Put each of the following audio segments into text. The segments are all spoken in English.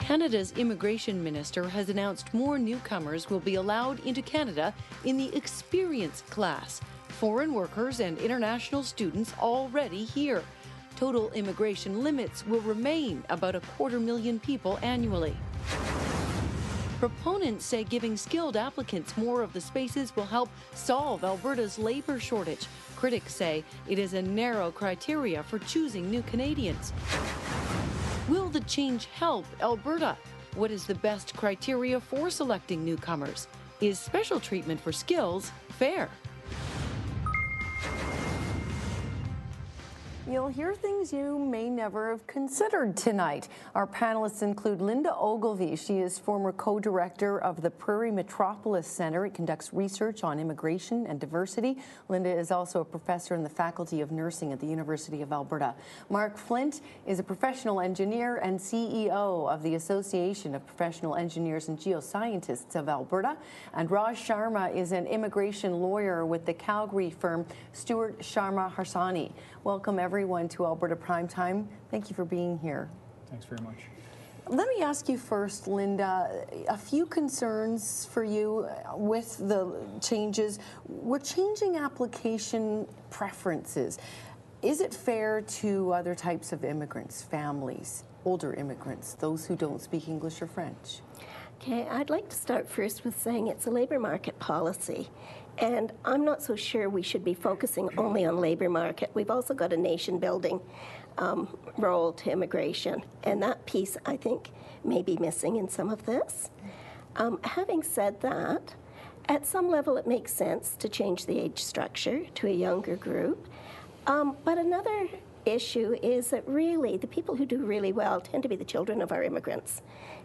Canada's immigration minister has announced more newcomers will be allowed into Canada in the experience class. Foreign workers and international students already here. Total immigration limits will remain about 250,000 people annually. Proponents say giving skilled applicants more of the spaces will help solve Alberta's labor shortage. Critics say it is a narrow criteria for choosing new Canadians. Will the change help Alberta? What is the best criteria for selecting newcomers? Is special treatment for skills fair? You'll hear things you may never have considered tonight. Our panelists include Linda Ogilvie. She is former co-director of the Prairie Metropolis Centre. It conducts research on immigration and diversity. Linda is also a professor in the Faculty of Nursing at the University of Alberta. Mark Flint is a professional engineer and CEO of the Association of Professional Engineers and Geoscientists of Alberta. And Raj Sharma is an immigration lawyer with the Calgary firm Stewart Sharma Harsani. Welcome, everyone, to Alberta Primetime. Thank you for being here. Thanks very much. Let me ask you first, Linda, a few concerns for you with the changes. We're changing application preferences. Is it fair to other types of immigrants, families, older immigrants, those who don't speak English or French? Okay, I'd like to start first with saying it's a labour market policy. And I'm not so sure we should be focusing only on labour market. We've also got a nation-building role to immigration. And that piece, I think, may be missing in some of this. Having said that, at some level it makes sense to change the age structure to a younger group. But another issue is that really the people who do really well tend to be the children of our immigrants.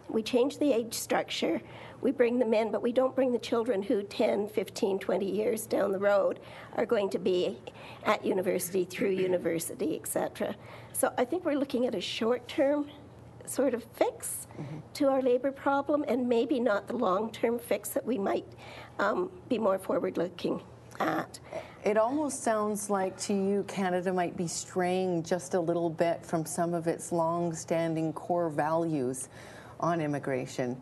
We change the age structure, we bring them in, but we don't bring the children who 10, 15, 20 years down the road are going to be at university, through university, etc. So I think we're looking at a short-term sort of fix to our labour problem, and maybe not the long-term fix that we might be more forward-looking at. It almost sounds like to you Canada might be straying just a little bit from some of its long-standing core values on immigration.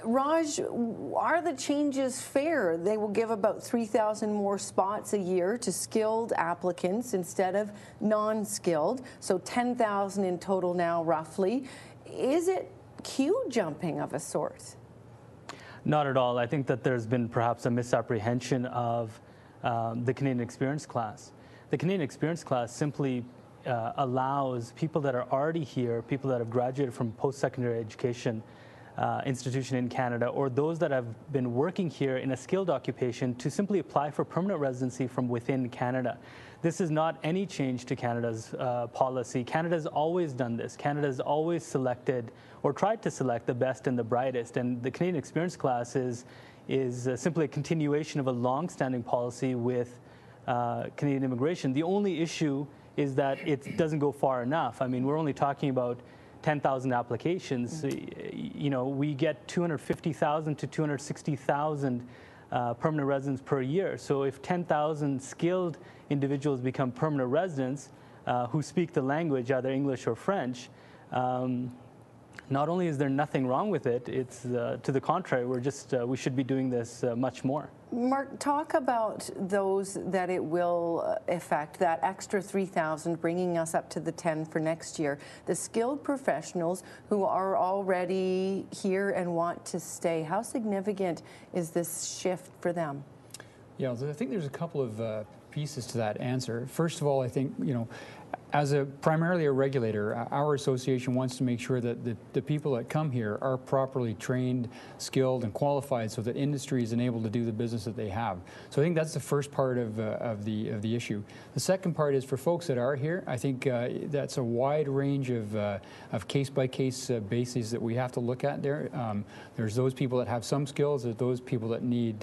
Raj, are the changes fair? They will give about 3,000 more spots a year to skilled applicants instead of non-skilled, so 10,000 in total now roughly. Is it queue jumping of a sort? Not at all. I think that there's been perhaps a misapprehension of the Canadian experience class. The Canadian experience class simply allows people that are already here, people that have graduated from post-secondary education institution in Canada, or those that have been working here in a skilled occupation, to simply apply for permanent residency from within Canada. This is not any change to Canada's policy. Canada's always done this. Canada's always selected or tried to select the best and the brightest, and the Canadian experience class is simply a continuation of a long-standing policy with Canadian immigration. The only issue is that it doesn't go far enough. I mean, we're only talking about 10,000 applications. You know, we get 250,000 to 260,000 permanent residents per year. So if 10,000 skilled individuals become permanent residents who speak the language, either English or French, not only is there nothing wrong with it, it's to the contrary. We should be doing this much more. Mark, talk about those that it will affect, that extra 3,000, bringing us up to the 10 for next year. The skilled professionals who are already here and want to stay. How significant is this shift for them? Yeah, I think there's a couple of pieces to that answer. First of all, I think, you know, as primarily a regulator, our association wants to make sure that the people that come here are properly trained, skilled, and qualified, so that industry is enabled to do the business that they have. So I think that's the first part of the issue. The second part is for folks that are here. I think that's a wide range of case-by-case bases that we have to look at there. There's those people that have some skills. There's those people that need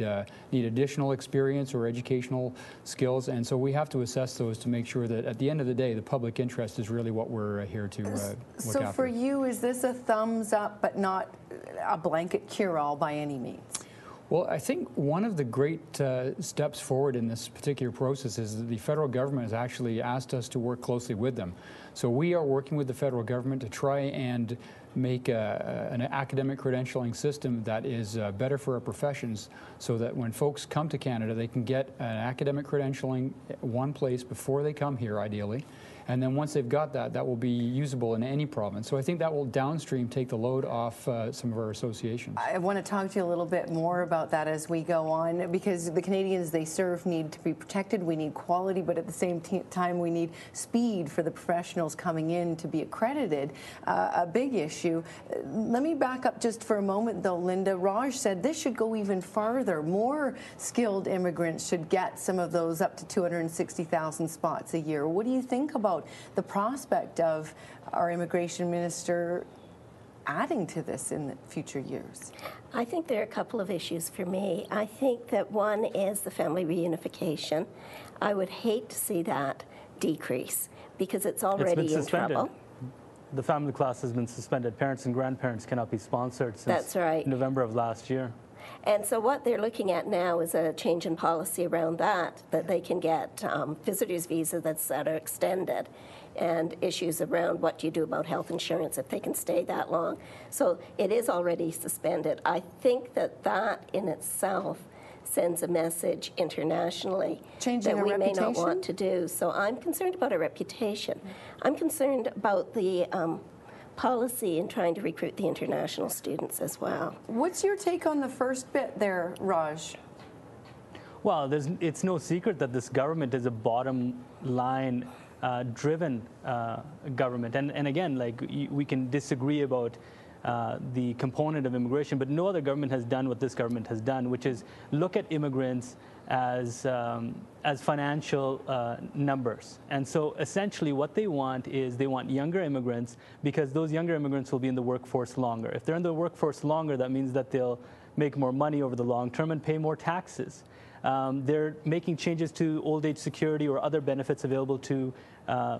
additional experience or educational skills, and so we have to assess those to make sure that at the end of the day, the public interest is really what we're here to look after. So for you, is this a thumbs up but not a blanket cure-all by any means? Well, I think one of the great steps forward in this particular process is that the federal government has actually asked us to work closely with them. So we are working with the federal government to try and make an academic credentialing system that is better for our professions, so that when folks come to Canada, they can get an academic credentialing one place before they come here, ideally. And then once they've got that, that will be usable in any province. So I think that will downstream take the load off some of our associations. I want to talk to you a little bit more about that as we go on, because the Canadians they serve need to be protected. We need quality, but at the same time we need speed for the professionals coming in to be accredited. A big issue. Let me back up just for a moment though, Linda. Raj said this should go even farther. More skilled immigrants should get some of those up to 260,000 spots a year. What do you think about the prospect of our immigration minister adding to this in the future years? I think there are a couple of issues for me. I think that one is the family reunification. I would hate to see that decrease because it's already in trouble. The family class has been suspended. Parents and grandparents cannot be sponsored since November of last year. And so what they're looking at now is a change in policy around that they can get visitors' visa that are extended, and issues around what do you do about health insurance if they can stay that long. So it is already suspended. I think that in itself sends a message internationally that we may not want to do. So I'm concerned about our reputation. I'm concerned about the policy in trying to recruit the international students as well. What's your take on the first bit there, Raj? Well, it's no secret that this government is a bottom line driven government. And again, like we can disagree about the component of immigration, but no other government has done what this government has done, which is look at immigrants as financial numbers. And so essentially what they want is they want younger immigrants, because those younger immigrants will be in the workforce longer. If they're in the workforce longer, that means that they'll make more money over the long term and pay more taxes. They're making changes to old age security or other benefits available to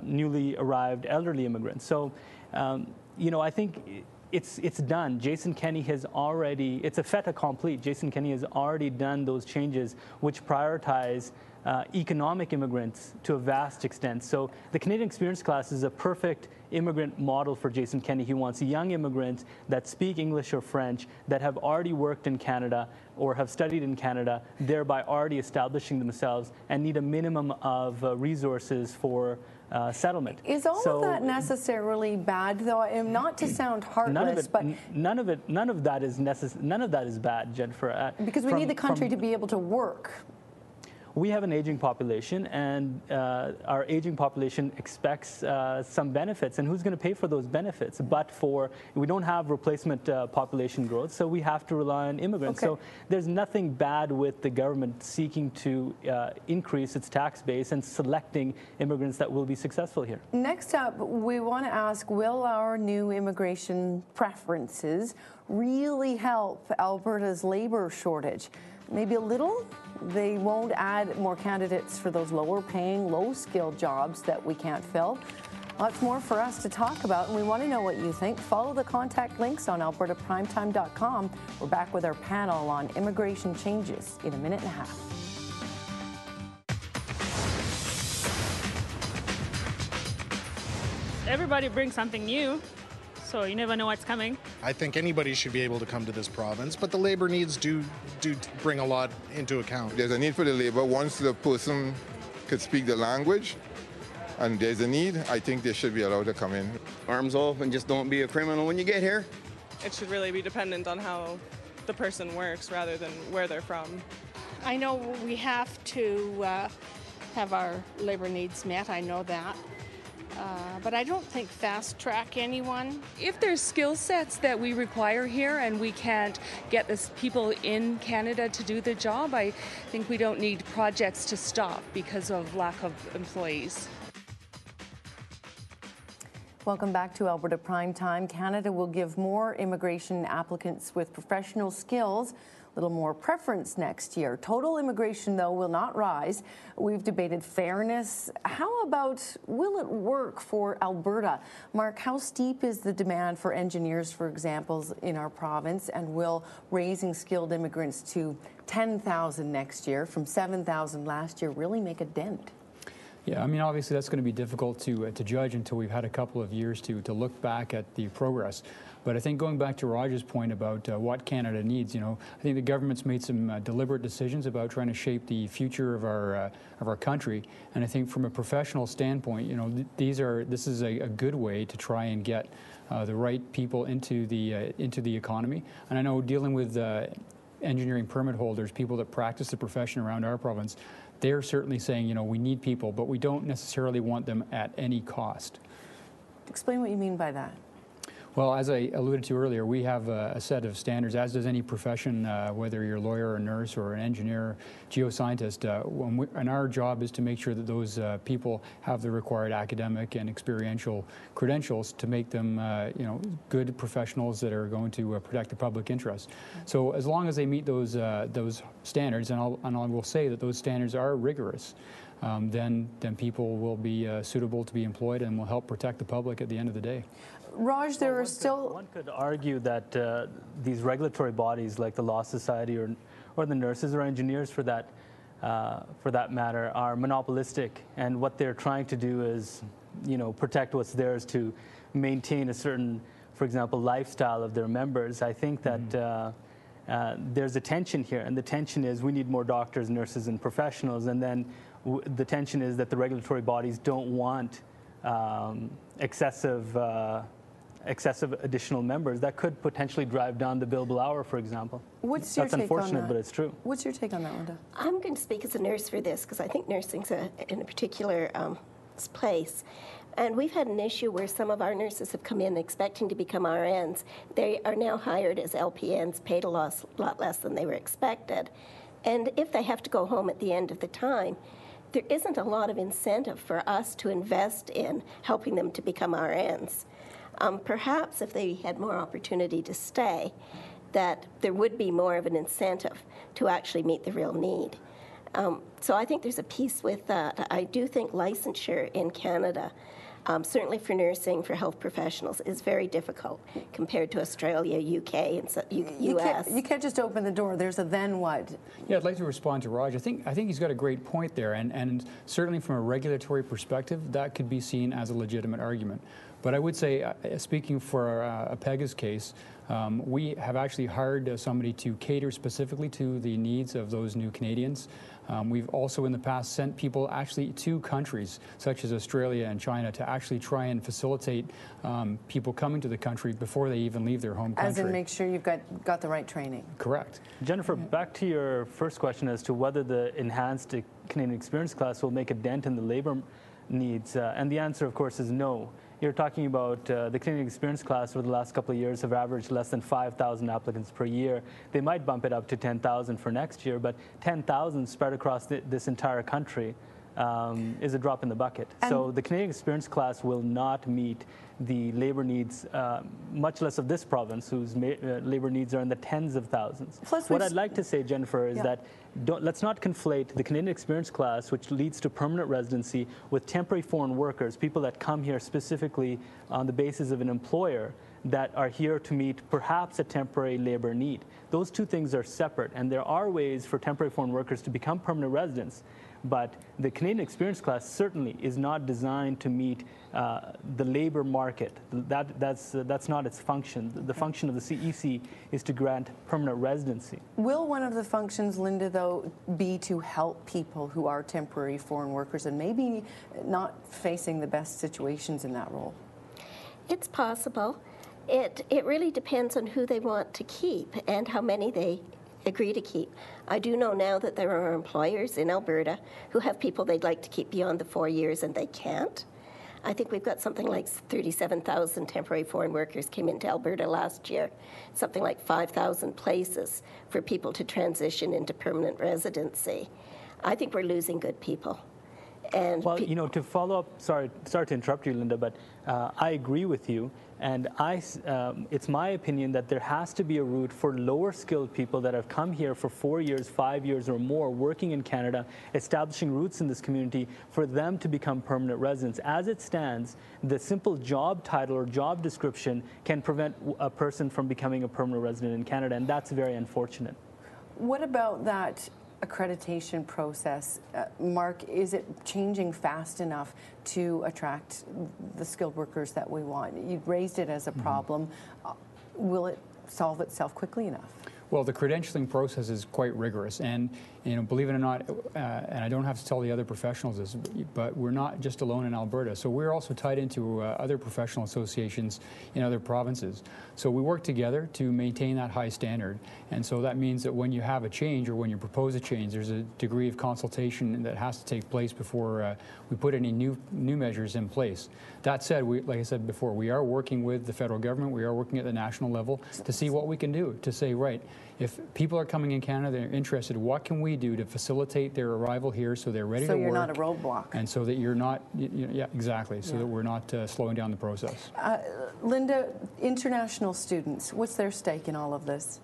newly arrived elderly immigrants. So, you know, I think it's done. Jason Kenney has already, it's a fait accompli. Jason Kenney has already done those changes which prioritize economic immigrants to a vast extent. So the Canadian Experience class is a perfect immigrant model for Jason Kenney. He wants young immigrants that speak English or French, that have already worked in Canada or have studied in Canada, thereby already establishing themselves and need a minimum of resources for settlement. Is all of that necessarily bad, though? And not to sound heartless, but none of that is bad, Jennifer. Because we need the country to be able to work. We have an aging population, and our aging population expects some benefits, and who's going to pay for those benefits? But we don't have replacement population growth, so we have to rely on immigrants. Okay. So there's nothing bad with the government seeking to increase its tax base and selecting immigrants that will be successful here. Next up, we want to ask, will our new immigration preferences really help Alberta's labor shortage? Maybe a little. They won't add more candidates for those lower paying, low skilled jobs that we can't fill. Lots more for us to talk about, and we want to know what you think. Follow the contact links on albertaprimetime.com. We're back with our panel on immigration changes in a minute and a half. Everybody brings something new, so you never know what's coming. I think anybody should be able to come to this province, but the labor needs do bring a lot into account. There's a need for the labor. Once the person could speak the language and there's a need, I think they should be allowed to come in. Arms off and just don't be a criminal when you get here. It should really be dependent on how the person works rather than where they're from. I know we have to have our labor needs met, I know that. But I don't think fast track anyone. If there's skill sets that we require here and we can't get the people in Canada to do the job, I think we don't need projects to stop because of lack of employees. Welcome back to Alberta Primetime. Canada will give more immigration applicants with professional skills a little more preference next year. Total immigration, though, will not rise. We've debated fairness. How about, will it work for Alberta? Mark, how steep is the demand for engineers, for example, in our province? And will raising skilled immigrants to 10,000 next year from 7,000 last year really make a dent? Yeah, I mean, obviously that's going to be difficult to judge until we've had a couple of years to look back at the progress. But I think going back to Raj's point about what Canada needs, I think the government's made some deliberate decisions about trying to shape the future of our country. And I think from a professional standpoint, this is a good way to try and get the right people into the economy. And I know dealing with engineering permit holders, people that practice the profession around our province, they're certainly saying, we need people, but we don't necessarily want them at any cost. Explain what you mean by that. Well, as I alluded to earlier, we have a set of standards, as does any profession, whether you're a lawyer, or a nurse, or an engineer, geoscientist. And our job is to make sure that those people have the required academic and experiential credentials to make them, good professionals that are going to protect the public interest. So as long as they meet those standards, and I will say that those standards are rigorous, then people will be suitable to be employed and will help protect the public at the end of the day. Raj, there are still... One could argue that these regulatory bodies like the Law Society or the nurses or engineers for that matter are monopolistic, and what they're trying to do is, protect what's theirs to maintain a certain, for example, lifestyle of their members. I think that there's a tension here, and the tension is we need more doctors, nurses, and professionals, and then the tension is that the regulatory bodies don't want excessive additional members that could potentially drive down the billable hour, for example. What's your take on that? That's unfortunate, but it's true. What's your take on that, Linda? I'm going to speak as a nurse for this because I think nursing's in a particular place. And we've had an issue where some of our nurses have come in expecting to become RNs. They are now hired as LPNs, paid a lot less than they were expected. And if they have to go home at the end of the time, there isn't a lot of incentive for us to invest in helping them to become RNs. Perhaps if they had more opportunity to stay, that there would be more of an incentive to actually meet the real need. So I think there's a piece with that. I do think licensure in Canada, certainly for nursing, for health professionals, is very difficult compared to Australia, UK, and US. You can't just open the door. There's a then what? Yeah, I'd like to respond to Raj. I think he's got a great point there, and certainly from a regulatory perspective, that could be seen as a legitimate argument. But I would say, speaking for a Pega's case, we have actually hired somebody to cater specifically to the needs of those new Canadians. We've also in the past sent people actually to countries such as Australia and China to actually try and facilitate people coming to the country before they even leave their home country. As in make sure you've got the right training. Correct. Jennifer, back to your first question as to whether the enhanced Canadian Experience class will make a dent in the labor needs, and the answer, of course, is no. You're talking about the Canadian Experience class over the last couple of years have averaged less than 5,000 applicants per year. They might bump it up to 10,000 for next year, but 10,000 spread across this entire country is a drop in the bucket. So the Canadian Experience class will not meet the labor needs, much less of this province, whose labor needs are in the tens of thousands. Plus what I'd like to say, Jennifer, is that let's not conflate the Canadian Experience class, which leads to permanent residency, with temporary foreign workers, people that come here specifically on the basis of an employer that are here to meet perhaps a temporary labor need. Those two things are separate, and there are ways for temporary foreign workers to become permanent residents. But the Canadian Experience class certainly is not designed to meet the labor market. That's not its function. The function of the CEC is to grant permanent residency. Will one of the functions, Linda, though, be to help people who are temporary foreign workers and maybe not facing the best situations in that role? It's possible. It really depends on who they want to keep and how many they agree to keep. I do know now that there are employers in Alberta who have people they'd like to keep beyond the 4 years and they can't. I think we've got something like 37,000 temporary foreign workers came into Alberta last year, something like 5,000 places for people to transition into permanent residency. I think we're losing good people. And well, to follow up, sorry to interrupt you, Linda, but I agree with you. And it's my opinion that there has to be a route for lower skilled people that have come here for 4 years, 5 years or more, working in Canada, establishing roots in this community, for them to become permanent residents. As it stands, the simple job title or job description can prevent a person from becoming a permanent resident in Canada, and that's very unfortunate. What about that accreditation process, Mark, is it changing fast enough to attract the skilled workers that we want? You've raised it as a problem. Will it solve itself quickly enough? Well, the credentialing process is quite rigorous, and believe it or not, and I don't have to tell the other professionals this, but we're not just alone in Alberta. So we're also tied into other professional associations in other provinces. So we work together to maintain that high standard, and so that means that when you have a change or when you propose a change, there's a degree of consultation that has to take place before we put any new measures in place. That said, like I said before, we are working with the federal government. We are working at the national level to see what we can do to say, right, if people are coming in Canada, they're interested, what can we do to facilitate their arrival here so they're ready to work? So you're not a roadblock. And so that you're not, yeah, exactly, so that we're not slowing down the process. Linda, international students, what's their stake in all of this?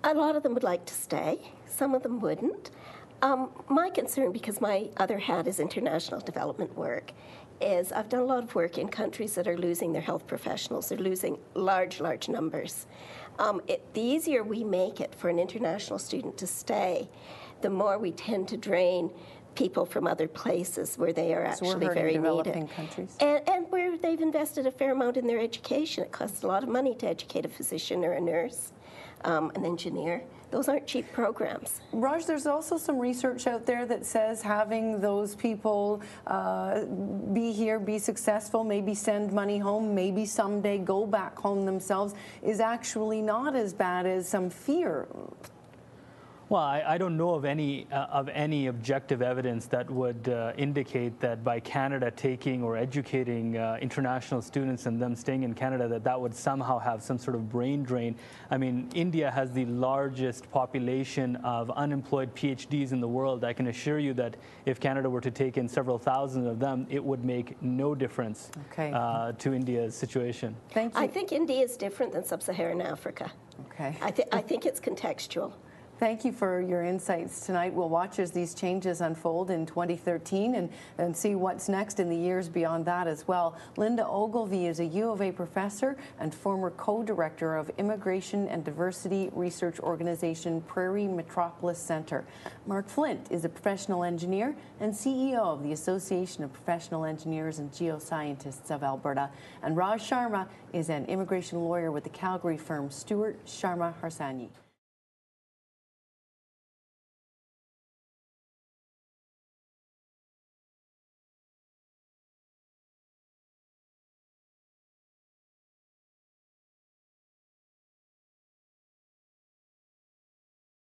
A lot of them would like to stay. Some of them wouldn't. My concern, because my other hat is international development work, is I've done a lot of work in countries that are losing their health professionals. They're losing large numbers. The easier we make it for an international student to stay, the more we tend to drain people from other places where they are actually very developing needed. Countries. And where they've invested a fair amount in their education. It costs a lot of money to educate a physician or a nurse, an engineer. Those aren't cheap programs. Raj, there's also some research out there that says having those people be here, be successful, maybe send money home, maybe someday go back home themselves, is actually not as bad as some fear. Well, I don't know of any objective evidence that would indicate that by Canada taking or educating international students and them staying in Canada, that would somehow have some sort of brain drain. I mean, India has the largest population of unemployed PhDs in the world. I can assure you that if Canada were to take in several thousand of them, it would make no difference to India's situation. Thank you. I think India is different than sub-Saharan Africa. Okay. I think it's contextual. Thank you for your insights tonight. We'll watch as these changes unfold in 2013 and see what's next in the years beyond that as well. Linda Ogilvie is a U of A professor and former co-director of Immigration and Diversity Research Organization Prairie Metropolis Center. Mark Flint is a professional engineer and CEO of the Association of Professional Engineers and Geoscientists of Alberta. And Raj Sharma is an immigration lawyer with the Calgary firm Stewart Sharma Harsanyi.